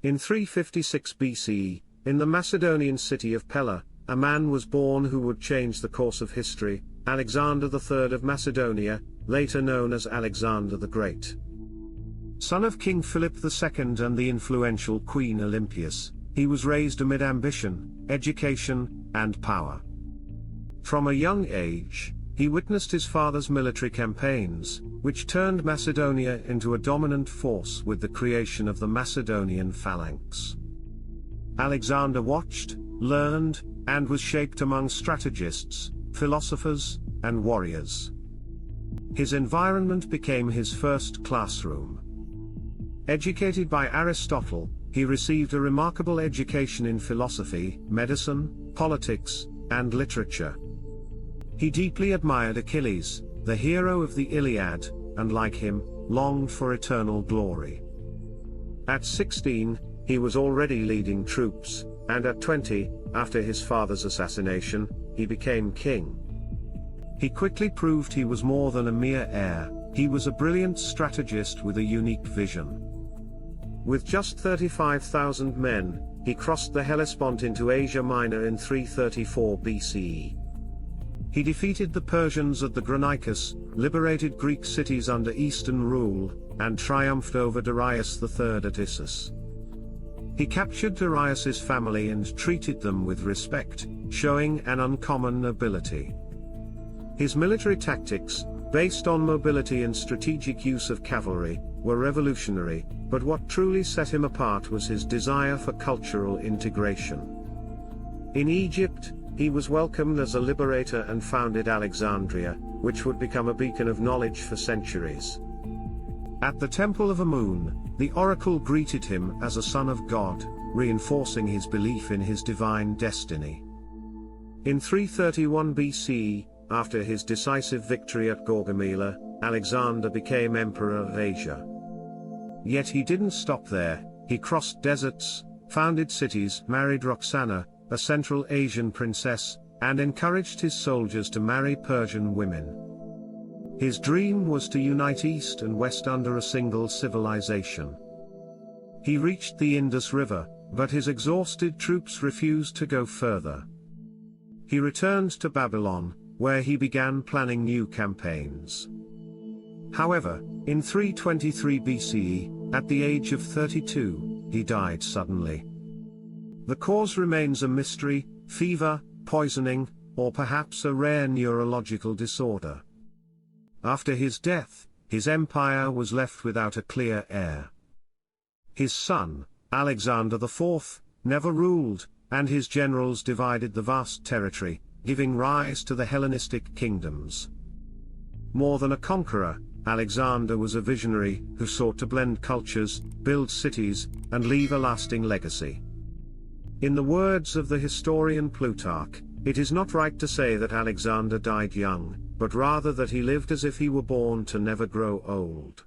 In 356 BCE, in the Macedonian city of Pella, a man was born who would change the course of history, Alexander III of Macedonia, later known as Alexander the Great. Son of King Philip II and the influential Queen Olympias, he was raised amid ambition, education, and power. From a young age, he witnessed his father's military campaigns, which turned Macedonia into a dominant force with the creation of the Macedonian phalanx. Alexander watched, learned, and was shaped among strategists, philosophers, and warriors. His environment became his first classroom. Educated by Aristotle, he received a remarkable education in philosophy, medicine, politics, and literature. He deeply admired Achilles, the hero of the Iliad, and like him, longed for eternal glory. At 16, he was already leading troops, and at 20, after his father's assassination, he became king. He quickly proved he was more than a mere heir, he was a brilliant strategist with a unique vision. With just 35,000 men, he crossed the Hellespont into Asia Minor in 334 BCE. He defeated the Persians at the Granicus, liberated Greek cities under Eastern rule, and triumphed over Darius III at Issus. He captured Darius's family and treated them with respect, showing an uncommon nobility. His military tactics, based on mobility and strategic use of cavalry, were revolutionary, but what truly set him apart was his desire for cultural integration. In Egypt, he was welcomed as a liberator and founded Alexandria, which would become a beacon of knowledge for centuries. At the Temple of Amun, the oracle greeted him as a son of God, reinforcing his belief in his divine destiny. In 331 BCE, after his decisive victory at Gaugamela, Alexander became emperor of Asia. Yet he didn't stop there, he crossed deserts, founded cities, married Roxana, a Central Asian princess, and encouraged his soldiers to marry Persian women. His dream was to unite East and West under a single civilization. He reached the Indus River, but his exhausted troops refused to go further. He returned to Babylon, where he began planning new campaigns. However, in 323 BCE, at the age of 32, he died suddenly. The cause remains a mystery: fever, poisoning, or perhaps a rare neurological disorder. After his death, his empire was left without a clear heir. His son, Alexander IV, never ruled, and his generals divided the vast territory, giving rise to the Hellenistic kingdoms. More than a conqueror, Alexander was a visionary who sought to blend cultures, build cities, and leave a lasting legacy. In the words of the historian Plutarch, it is not right to say that Alexander died young, but rather that he lived as if he were born to never grow old.